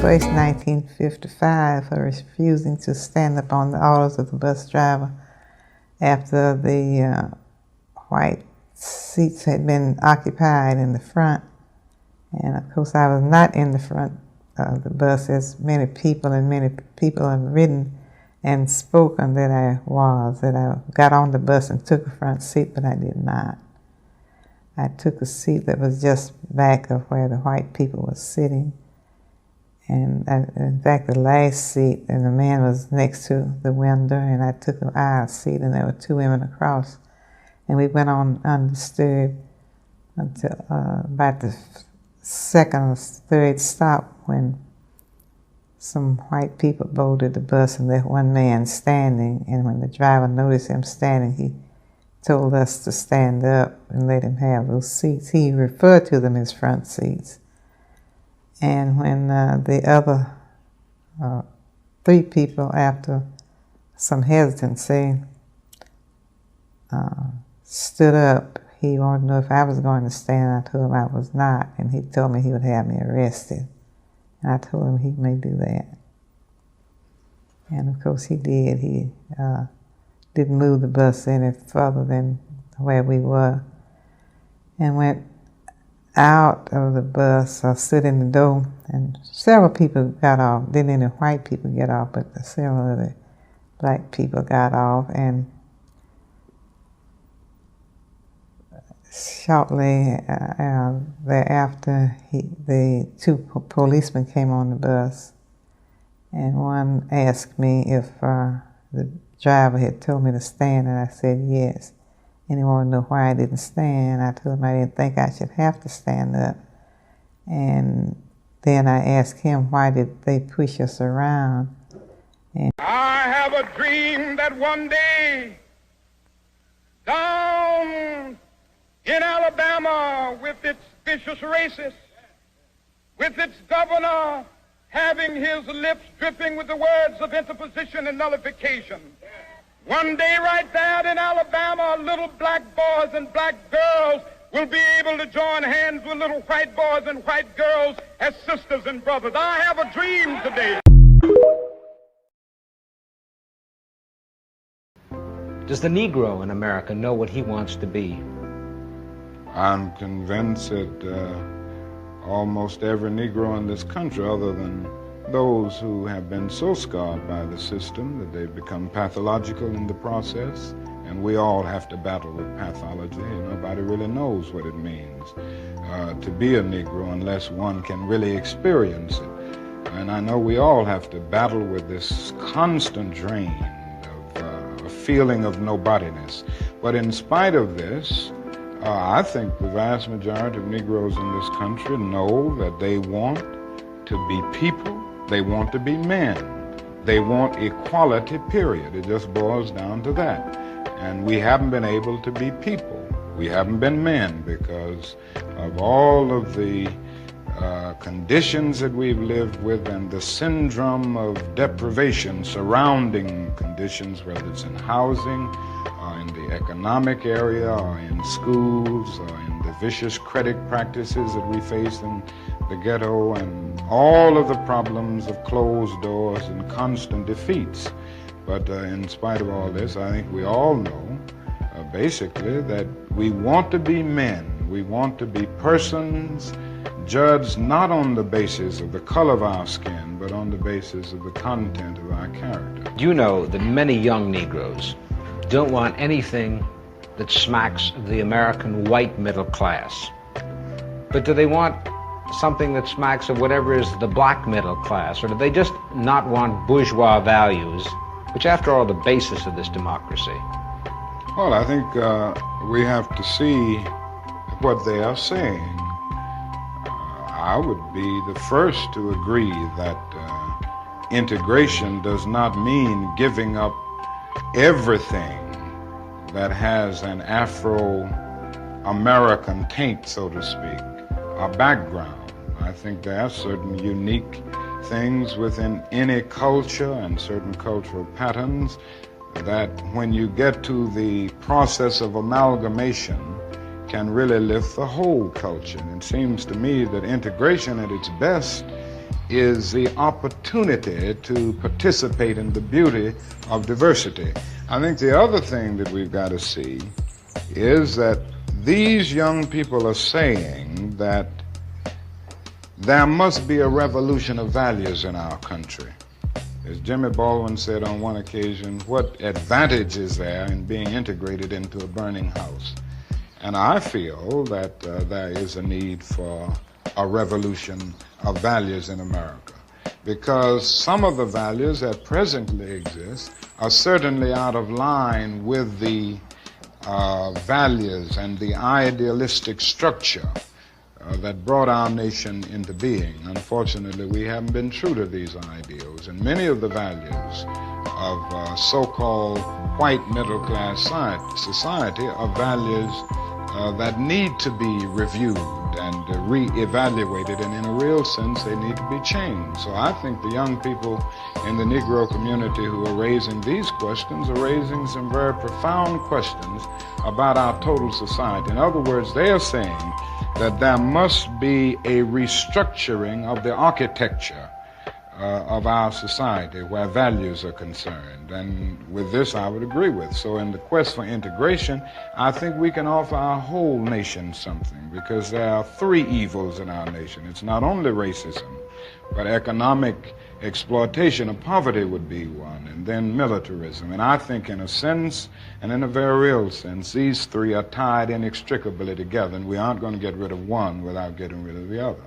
1st, 1955, for refusing to stand up on the orders of the bus driver after the white seats had been occupied in the front. And of course I was not in the front of the bus, as many people have written and spoken that I was, that I got on the bus and took a front seat, but I did not. I took a seat that was just back of where the white people were sitting. And in fact, the last seat, and the man was next to the window, and I took an aisle seat, and there were two women across. And we went on undisturbed until about the second or third stop, when some white people boarded the bus and left one man standing. And when the driver noticed him standing, he told us to stand up and let him have those seats. He referred to them as front seats. And when the other three people, after some hesitancy, stood up, he wanted to know if I was going to stand. I told him I was not, and he told me he would have me arrested. And I told him he may do that. And of course he did. He didn't move the bus any further than where we were, and went out of the bus, stood in the door, and several people got off. Didn't any white people get off, but several of the black people got off. And shortly thereafter, the two policemen came on the bus, and one asked me if the driver had told me to stand, and I said yes. And he wanted to know why I didn't stand. I told him I didn't think I should have to stand up. And then I asked him, why did they push us around? And I have a dream that one day, down in Alabama, with its vicious races, with its governor having his lips dripping with the words of interposition and nullification, one day right there in Alabama, little black boys and black girls will be able to join hands with little white boys and white girls as sisters and brothers. I have a dream today. Does the Negro in America know what he wants to be? I'm convinced that almost every Negro in this country, other than those who have been so scarred by the system that they've become pathological in the process, and we all have to battle with pathology. Nobody really knows what it means to be a Negro unless one can really experience it. And I know we all have to battle with this constant drain of a feeling of nobodiness. But in spite of this, I think the vast majority of Negroes in this country know that they want to be people. They want to be men. They want equality, period. It just boils down to that. And we haven't been able to be people. We haven't been men because of all of the conditions that we've lived with and the syndrome of deprivation surrounding conditions, whether it's in housing, or in the economic area, or in schools, or in the vicious credit practices that we face in the ghetto, and all of the problems of closed doors and constant defeats. But in spite of all this, I think we all know, basically, that we want to be men. We want to be persons judged not on the basis of the color of our skin, but on the basis of the content of our character. Do you know that many young Negroes don't want anything that smacks of the American white middle class? But do they want something that smacks of whatever is the black middle class? Or do they just not want bourgeois values, which after all are the basis of this democracy? Well, I think we have to see what they are saying. I would be the first to agree that integration does not mean giving up everything that has an Afro-American taint, so to speak, a background. I think there are certain unique things within any culture and certain cultural patterns that when you get to the process of amalgamation can really lift the whole culture. And it seems to me that integration at its best is the opportunity to participate in the beauty of diversity. I think the other thing that we've got to see is that these young people are saying that there must be a revolution of values in our country. As Jimmy Baldwin said on one occasion, what advantage is there in being integrated into a burning house? And I feel that there is a need for a revolution of values in America, because some of the values that presently exist are certainly out of line with the values and the idealistic structure that brought our nation into being. Unfortunately, we haven't been true to these ideals, and many of the values of so-called white middle-class society are values that need to be reviewed and re-evaluated, and in a real sense, they need to be changed. So I think the young people in the Negro community who are raising these questions are raising some very profound questions about our total society. In other words, they are saying that there must be a restructuring of the architecture of our society where values are concerned. And with this, I would agree with. So in the quest for integration, I think we can offer our whole nation something, because there are three evils in our nation. It's not only racism, but economic exploitation of poverty would be one, and then militarism. And I think in a sense, and in a very real sense, these three are tied inextricably together, and we aren't going to get rid of one without getting rid of the other.